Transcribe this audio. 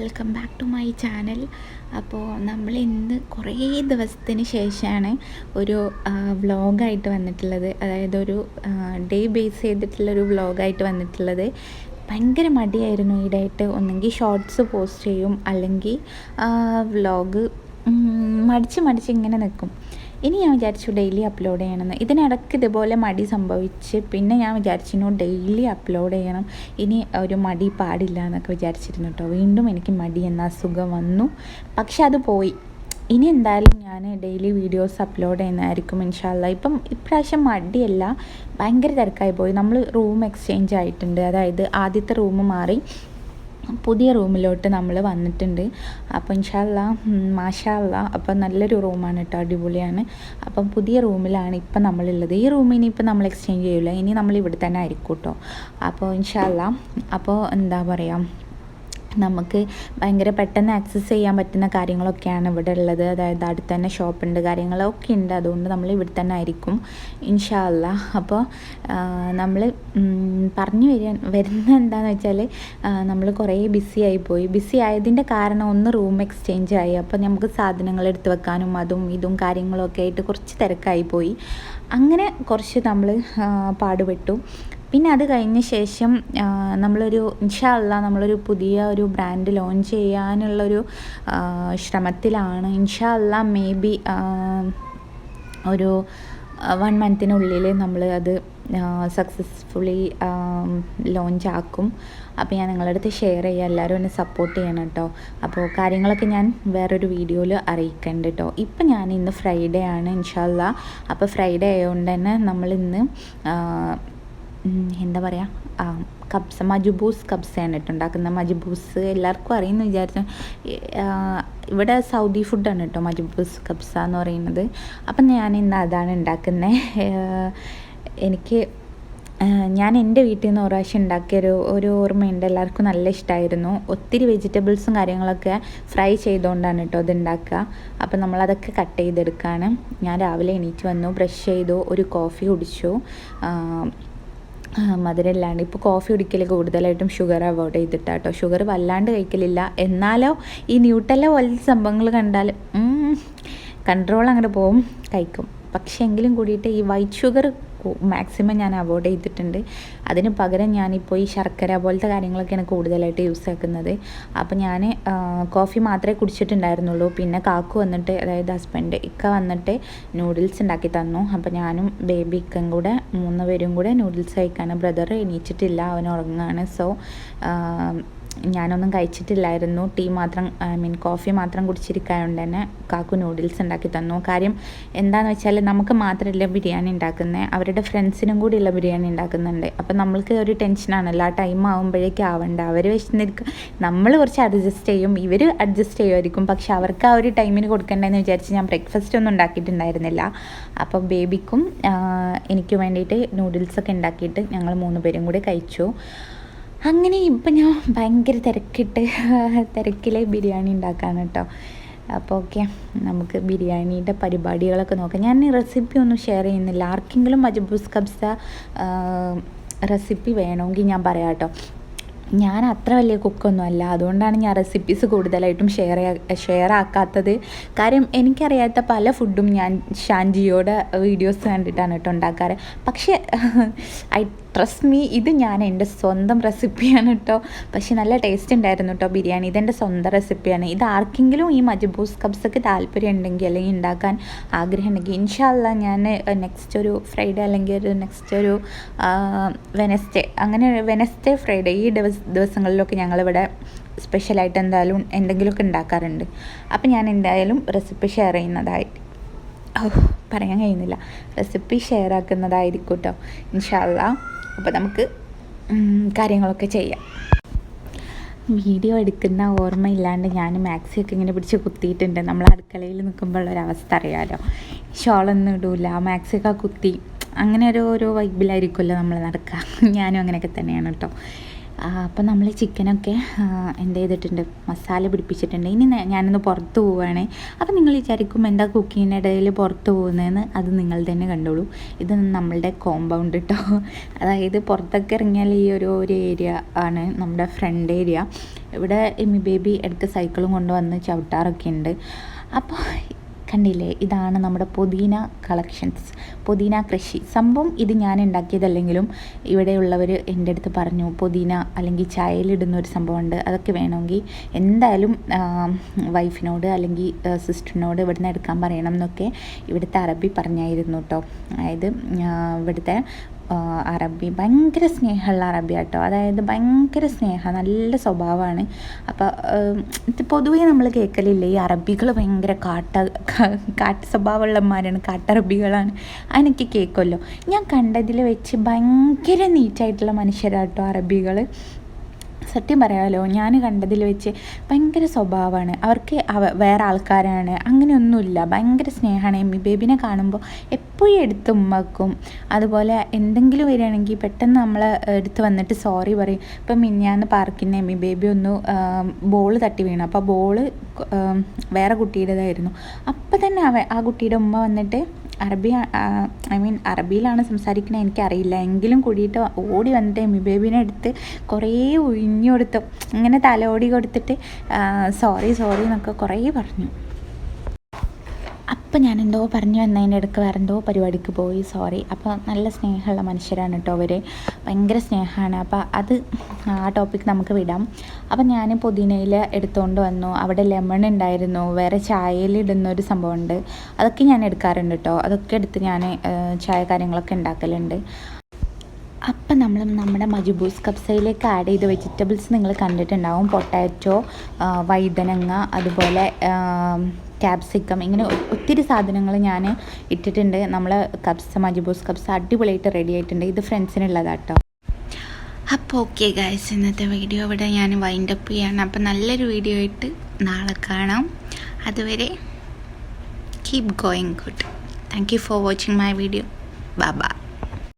Welcome back to my channel. അപ്പോൾ നമ്മൾ ഇന്ന് കുറേ ദിവസത്തിന് ശേഷമാണ് ഒരു വ്ളോഗായിട്ട് വന്നിട്ടുള്ളത്. അതായത് ഒരു ഡേ ബേസ് ചെയ്തിട്ടുള്ളൊരു വ്ളോഗായിട്ട് വന്നിട്ടുള്ളത്. ഭയങ്കര മടിയായിരുന്നു ഈടായിട്ട്. ഒന്നെങ്കിൽ ഷോർട്സ് പോസ്റ്റ് ചെയ്യും, അല്ലെങ്കിൽ വ്ളോഗ് മടിച്ച് ഇങ്ങനെ നിൽക്കും. ഇനി ഞാൻ വിചാരിച്ചു ഡെയിലി അപ്ലോഡ് ചെയ്യണമെന്ന്. ഇതിനിടയ്ക്ക് ഇതുപോലെ മടി സംഭവിച്ച് പിന്നെ ഞാൻ വിചാരിച്ചിരുന്നു ഡെയിലി അപ്ലോഡ് ചെയ്യണം, ഇനി ഒരു മടി പാടില്ല എന്നൊക്കെ വിചാരിച്ചിരുന്നു കേട്ടോ. വീണ്ടും എനിക്ക് മടി എന്ന അസുഖം വന്നു, പക്ഷെ അത് പോയി. ഇനി എന്തായാലും ഞാൻ ഡെയിലി വീഡിയോസ് അപ്ലോഡ് ചെയ്യുന്നതായിരിക്കും ഇൻഷാ അല്ലാ. ഇപ്രാവശ്യം മടിയല്ല, ഭയങ്കര തിരക്കായി പോയി. നമ്മൾ റൂം എക്സ്ചേഞ്ച് ആയിട്ടുണ്ട്. അതായത് ആദ്യത്തെ റൂം മാറി പുതിയ റൂമിലോട്ട് നമ്മൾ വന്നിട്ടുണ്ട്. അപ്പോൾ ഇൻഷാ അല്ലാ മാഷാ അല്ലാ, അപ്പോൾ നല്ലൊരു റൂമാണ് കേട്ടോ, അടിപൊളിയാണ്. അപ്പം പുതിയ റൂമിലാണ് ഇപ്പം നമ്മളുള്ളത്. ഈ റൂം ഇനിയിപ്പോൾ നമ്മൾ എക്സ്ചേഞ്ച് ചെയ്യില്ല, ഇനി നമ്മൾ ഇവിടെ തന്നെ ആയിരിക്കും കേട്ടോ. അപ്പോൾ ഇൻഷാ അല്ലാ, അപ്പോൾ എന്താ പറയുക, നമുക്ക് ഭയങ്കര പെട്ടെന്ന് ആക്സസ് ചെയ്യാൻ പറ്റുന്ന കാര്യങ്ങളൊക്കെയാണ് ഇവിടെ ഉള്ളത്. അതായത് അടുത്ത് തന്നെ ഷോപ്പുണ്ട്, കാര്യങ്ങളൊക്കെ ഉണ്ട്. അതുകൊണ്ട് നമ്മൾ ഇവിടെ തന്നെ ആയിരിക്കും ഇൻഷാ അല്ലാ. അപ്പോൾ നമ്മൾ പറഞ്ഞു വരുന്ന എന്താണെന്ന് വെച്ചാൽ, നമ്മൾ കുറേ ബിസി ആയിപ്പോയി. ബിസി ആയതിൻ്റെ കാരണം ഒന്ന് റൂം എക്സ്ചേഞ്ച് ആയി. അപ്പോൾ നമുക്ക് സാധനങ്ങൾ എടുത്ത് വെക്കാനും അതും ഇതും കാര്യങ്ങളൊക്കെ ആയിട്ട് കുറച്ച് തിരക്കായിപ്പോയി. അങ്ങനെ കുറച്ച് നമ്മൾ പാടുപെട്ടു. പിന്നെ അത് കഴിഞ്ഞ ശേഷം നമ്മളൊരു ഇൻഷാ അല്ലാ നമ്മളൊരു പുതിയ ഒരു ബ്രാൻഡ് ലോഞ്ച് ചെയ്യാനുള്ളൊരു ശ്രമത്തിലാണ്. ഇൻഷാ അല്ലാ മേ ബി ഒരു 1 മന്തിനുള്ളിൽ നമ്മൾ അത് സക്സസ്ഫുള്ളി ലോഞ്ച് ആക്കും. അപ്പോൾ ഞാൻ നിങ്ങളുടെ അടുത്ത് ഷെയർ ചെയ്യാം, എല്ലാവരും എന്നെ സപ്പോർട്ട് ചെയ്യണം കേട്ടോ. അപ്പോൾ കാര്യങ്ങളൊക്കെ ഞാൻ വേറൊരു വീഡിയോയിൽ അറിയിക്കുന്നുണ്ട് കേട്ടോ. ഇപ്പം ഞാൻ ഇന്ന് ഫ്രൈഡേ ആണ് ഇൻഷാ അല്ലാ. അപ്പോൾ ഫ്രൈഡേ ആയതുകൊണ്ട് തന്നെ നമ്മളിന്ന് എന്താ പറയുക, കബ്സ മജ്ബൂസ് കബ്സയാണ് കേട്ടോ ഉണ്ടാക്കുന്നത്. മജ്ബൂസ് എല്ലാവർക്കും അറിയുമെന്ന് വിചാരിച്ചു. ഇവിടെ സൗദി ഫുഡാണ് കേട്ടോ മജ്ബൂസ് കബ്സ എന്ന് പറയുന്നത്. അപ്പം ഞാൻ ഇന്ന് അതാണ് ഉണ്ടാക്കുന്നത്. ഞാൻ എൻ്റെ വീട്ടിൽ നിന്ന് ഒരു പ്രാവശ്യം ഉണ്ടാക്കിയൊരു ഓർമ്മയുണ്ട്. എല്ലാവർക്കും നല്ല ഇഷ്ടമായിരുന്നു. ഒത്തിരി വെജിറ്റബിൾസും കാര്യങ്ങളൊക്കെ ഫ്രൈ ചെയ്തുകൊണ്ടാണ് കേട്ടോ ഇത് ഉണ്ടാക്കുക. അപ്പം നമ്മളതൊക്കെ കട്ട് ചെയ്തെടുക്കുകയാണ്. ഞാൻ രാവിലെ എണീറ്റ് വന്നു, ബ്രഷ് ചെയ്തു, ഒരു കോഫി കുടിച്ചു. മധുരമില്ലാണ്ട് ഇപ്പോൾ കോഫി കുടിക്കൽ കൂടുതലായിട്ടും ഷുഗർ അവോയ്ഡ് ചെയ്തിട്ടാണ് കേട്ടോ. ഷുഗർ വല്ലാണ്ട് കഴിക്കലില്ല, എന്നാലോ ഈ ന്യൂട്ടല്ല പോലത്തെ സംഭവങ്ങൾ കണ്ടാൽ കൺട്രോൾ അങ്ങോട്ട് പോവും, കഴിക്കും. പക്ഷേ എങ്കിലും കൂടിയിട്ട് ഈ വൈറ്റ് ഷുഗർ മാക്സിമം ഞാൻ അവോയ്ഡ് ചെയ്തിട്ടുണ്ട്. അതിന് പകരം ഞാനിപ്പോൾ ഈ ശർക്കര പോലത്തെ കാര്യങ്ങളൊക്കെയാണ് കൂടുതലായിട്ട് യൂസ് ആക്കുന്നത്. അപ്പോൾ ഞാൻ കോഫി മാത്രമേ കുടിച്ചിട്ടുണ്ടായിരുന്നുള്ളൂ. പിന്നെ കാക്കു വന്നിട്ട്, അതായത് ഹസ്ബൻഡ് ഇക്ക വന്നിട്ട് നൂഡിൽസ് ഉണ്ടാക്കി തന്നു. അപ്പോൾ ഞാനും ബേബി ഇക്കയും കൂടെ 3 പേരും കൂടെ നൂഡിൽസ് കഴിക്കാണ്. ബ്രദർ എണീച്ചിട്ടില്ല, അവൻ ഉറങ്ങുകയാണ്. സോ ഞാനൊന്നും കഴിച്ചിട്ടില്ലായിരുന്നു. കോഫി മാത്രം കുടിച്ചിരിക്കായതുകൊണ്ട് തന്നെ കാക്കു നൂഡിൽസ് ഉണ്ടാക്കി തന്നു. കാര്യം എന്താണെന്ന് വെച്ചാൽ നമുക്ക് മാത്രമല്ല ബിരിയാണി ഉണ്ടാക്കുന്നത്, അവരുടെ ഫ്രണ്ട്സിനും കൂടിയുള്ള ബിരിയാണി ഉണ്ടാക്കുന്നുണ്ട്. അപ്പം നമ്മൾക്ക് ഒരു ടെൻഷനാണല്ലോ, ആ ടൈം ആകുമ്പോഴേക്കും ആവണ്ട. അവർ വിശന്നിരിക്കും, നമ്മൾ കുറച്ച് അഡ്ജസ്റ്റ് ചെയ്യും, ഇവർ അഡ്ജസ്റ്റ് ചെയ്യുമായിരിക്കും. പക്ഷെ അവർക്ക് ആ ഒരു ടൈമിന് കൊടുക്കണ്ടെന്ന് വിചാരിച്ച് ഞാൻ ബ്രേക്ക്ഫാസ്റ്റ് ഒന്നും ഉണ്ടാക്കിയിട്ടുണ്ടായിരുന്നില്ല. അപ്പം ബേബിക്കും എനിക്ക് വേണ്ടിയിട്ട് നൂഡിൽസൊക്കെ ഉണ്ടാക്കിയിട്ട് ഞങ്ങൾ 3 പേരും കൂടി കഴിച്ചു. അങ്ങനെ ഇപ്പം ഞാൻ ഭയങ്കര തിരക്കിലെ ബിരിയാണി ഉണ്ടാക്കാണ് കേട്ടോ. അപ്പോൾ ഓക്കെ, നമുക്ക് ബിരിയാണിയുടെ പരിപാടികളൊക്കെ നോക്കാം. ഞാൻ റെസിപ്പി ഒന്നും ഷെയർ ചെയ്യുന്നില്ല. ആർക്കെങ്കിലും മജ്ബൂസ് കബ്സ റെസിപ്പി വേണമെങ്കിൽ ഞാൻ പറയാം കേട്ടോ. ഞാൻ അത്ര വലിയ കുക്കൊന്നും അല്ല, അതുകൊണ്ടാണ് ഞാൻ റെസിപ്പീസ് കൂടുതലായിട്ടും ഷെയർ ആക്കാത്തത്. കാര്യം എനിക്കറിയാത്ത പല ഫുഡും ഞാൻ ഷാൻജിയോടെ വീഡിയോസ് കണ്ടിട്ടാണ് കേട്ടോ ഉണ്ടാക്കാറ്. പക്ഷേ ട്രസ്റ്റ് മീ, ഇത് ഞാൻ എൻ്റെ സ്വന്തം റെസിപ്പിയാണ് കേട്ടോ. പക്ഷെ നല്ല ടേസ്റ്റ് ഉണ്ടായിരുന്നു കേട്ടോ ബിരിയാണി. ഇതെൻ്റെ സ്വന്തം റെസിപ്പിയാണ്. ഇത് ആർക്കെങ്കിലും ഈ മജ്ബൂസ് കബ്സക്ക് താല്പര്യം ഉണ്ടെങ്കിൽ, അല്ലെങ്കിൽ ഉണ്ടാക്കാൻ ആഗ്രഹം ഉണ്ടെങ്കിൽ ഇൻഷാ അല്ലാ ഞാൻ നെക്സ്റ്റ് ഒരു ഫ്രൈഡേ അല്ലെങ്കിൽ നെക്സ്റ്റ് ഒരു വെനസ്ഡേ ഫ്രൈഡേ ഈ ദിവസങ്ങളിലൊക്കെ ഞങ്ങളിവിടെ സ്പെഷ്യലായിട്ട് എന്തെങ്കിലുമൊക്കെ ഉണ്ടാക്കാറുണ്ട്. അപ്പം ഞാൻ എന്തായാലും റെസിപ്പി ഷെയർ ചെയ്യുന്നതായിട്ട് പറയാൻ കഴിയുന്നില്ല, റെസിപ്പി ഷെയർ ആക്കുന്നതായിരിക്കും കേട്ടോ ഇൻഷാ അല്ലാ. അപ്പോൾ നമുക്ക് കാര്യങ്ങളൊക്കെ ചെയ്യാം. വീഡിയോ എടുക്കുന്ന ഓർമ്മയില്ലാണ്ട് ഞാൻ മാക്സിയൊക്കെ ഇങ്ങനെ പിടിച്ച് കുത്തിയിട്ടുണ്ട്. നമ്മൾ അടുക്കളയിൽ നിൽക്കുമ്പോഴുള്ളൊരവസ്ഥ അറിയാമല്ലോ, ഷോളൊന്നും ഇടൂല, മാക്സിയൊക്കെ കുത്തി അങ്ങനെ ഒരു വൈബിലായിരിക്കുമല്ലോ നമ്മൾ നടക്കുക. ഞാനും അങ്ങനെയൊക്കെ തന്നെയാണ് കേട്ടോ. അപ്പോൾ നമ്മൾ ചിക്കനൊക്കെ എന്ത് ചെയ്തിട്ടുണ്ട്, മസാല പിടിപ്പിച്ചിട്ടുണ്ട്. ഇനി ഞാനൊന്ന് പുറത്ത് പോവുകയാണ്. അപ്പോൾ നിങ്ങൾ വിചാരിക്കും എന്താ കുക്കിങ്ങിൻ്റെ ഇടയിൽ പുറത്ത് പോകുന്നതെന്ന്, അത് നിങ്ങൾ തന്നെ കണ്ടോളൂ. ഇത് നമ്മളുടെ കോമ്പൗണ്ട് കേട്ടോ. അതായത് പുറത്തൊക്കെ ഇറങ്ങിയാൽ ഈ ഒരു ഏരിയ ആണ് നമ്മുടെ ഫ്രണ്ട് ഏരിയ. ഇവിടെ എമ്മി ബേബി ഇടയ്ക്ക് സൈക്കിളും കൊണ്ടുവന്ന് ചവിട്ടാറൊക്കെ ഉണ്ട്. അപ്പോൾ കണ്ടില്ലേ, ഇതാണ് നമ്മുടെ പുതിന കളക്ഷൻസ്, പുതിന കൃഷി. സംഭവം ഇത് ഞാൻ ഉണ്ടാക്കിയതല്ലെങ്കിലും ഇവിടെയുള്ളവർ എൻ്റെ അടുത്ത് പറഞ്ഞു പുതിന അല്ലെങ്കിൽ ചായയിലിടുന്ന ഒരു സംഭവമുണ്ട്, അതൊക്കെ വേണമെങ്കിൽ എന്തായാലും വൈഫിനോട് അല്ലെങ്കിൽ സിസ്റ്ററിനോട് ഇവിടുന്ന് എടുക്കാൻ പറയണം എന്നൊക്കെ ഇവിടുത്തെ അറബി പറഞ്ഞായിരുന്നു കേട്ടോ. അതായത് ഇവിടുത്തെ അറബി ഭയങ്കര സ്നേഹമുള്ള അറബി കേട്ടോ. അതായത് ഭയങ്കര സ്നേഹം, നല്ല സ്വഭാവമാണ്. അപ്പോൾ പൊതുവേ നമ്മൾ കേൾക്കലില്ലേ ഈ അറബികൾ ഭയങ്കര കാട്ട് സ്വഭാവമുള്ളമാരാണ്, കാട്ടറബികളാണ്, അതിനൊക്കെ കേൾക്കുമല്ലോ. ഞാൻ കണ്ടതിൽ വെച്ച് ഭയങ്കര നീറ്റായിട്ടുള്ള മനുഷ്യരാട്ടോ അറബികൾ. സത്യം പറയാമല്ലോ, ഞാൻ കണ്ടതിൽ വെച്ച് ഭയങ്കര സ്വഭാവമാണ് അവർക്ക്. വേറെ ആൾക്കാരാണ് അങ്ങനെയൊന്നുമില്ല, ഭയങ്കര സ്നേഹമാണ്. എമ്മി ബേബിനെ കാണുമ്പോൾ എപ്പോഴും എടുത്ത് ഉമ്മക്കും. അതുപോലെ എന്തെങ്കിലും വരികയാണെങ്കിൽ പെട്ടെന്ന് നമ്മളെ എടുത്ത് വന്നിട്ട് സോറി പറയും. ഇപ്പം മിനിഞ്ഞാന്ന് പാർക്കിന് എമ്മി ബേബി ഒന്ന് ബോൾ തട്ടി വീണു. അപ്പോൾ ബോൾ വേറെ കുട്ടിയുടേതായിരുന്നു. അപ്പം തന്നെ ആ കുട്ടിയുടെ ഉമ്മ വന്നിട്ട് അറബിയിലാണ് സംസാരിക്കണത്, എനിക്കറിയില്ല. എങ്കിലും കൂടിയിട്ട് ഓടി വന്നിട്ട് എമ്മി ബേബിനെ എടുത്ത് കുറേ ഉഴിഞ്ഞു കൊടുത്തു, ഇങ്ങനെ തലോടി കൊടുത്തിട്ട് സോറി എന്നൊക്കെ കുറേ പറഞ്ഞു. അപ്പം ഞാൻ എന്തോ പറഞ്ഞു വന്നതിൻ്റെ ഇടയ്ക്ക് വേറെ എന്തോ പരിപാടിക്ക് പോയി, സോറി. അപ്പോൾ നല്ല സ്നേഹമുള്ള മനുഷ്യരാണ് കേട്ടോ അവർ, ഭയങ്കര സ്നേഹമാണ്. അപ്പോൾ അത് ആ ടോപ്പിക് നമുക്ക് വിടാം. അപ്പം ഞാൻ പുതിനയിൽ എടുത്തുകൊണ്ട് വന്നു. അവിടെ ലെമൺ ഉണ്ടായിരുന്നു, വേറെ ചായയിലിടുന്ന ഒരു സംഭവമുണ്ട്, അതൊക്കെ ഞാൻ എടുക്കാറുണ്ട് കേട്ടോ. അതൊക്കെ എടുത്ത് ഞാൻ ചായ കാര്യങ്ങളൊക്കെ ഉണ്ടാക്കലുണ്ട്. അപ്പം നമ്മൾ നമ്മുടെ മജ്ബൂസ് കബ്സയിലേക്ക് ആഡ് ചെയ്ത വെജിറ്റബിൾസ് നിങ്ങൾ കണ്ടിട്ടുണ്ടാവും. പൊട്ടാറ്റോ, വഴുതനങ്ങ, അതുപോലെ ക്യാപ്സിക്കം, ഇങ്ങനെ ഒത്തിരി സാധനങ്ങൾ ഞാൻ ഇട്ടിട്ടുണ്ട്. നമ്മൾ മജ്ബൂസ് കബ്സ അടിപൊളിയായിട്ട് റെഡി ആയിട്ടുണ്ട്. ഇത് ഫ്രണ്ട്സിനുള്ളതാട്ടോ. അപ്പോൾ ഓക്കെ ഗൈസ്, ഇന്നത്തെ വീഡിയോ ഇവിടെ ഞാൻ വൈൻഡപ്പ് ചെയ്യാണ്. അപ്പോൾ നല്ലൊരു വീഡിയോ ആയിട്ട് നാളെ കാണാം. അതുവരെ keep going good. Thank you for watching my video. Bye bye.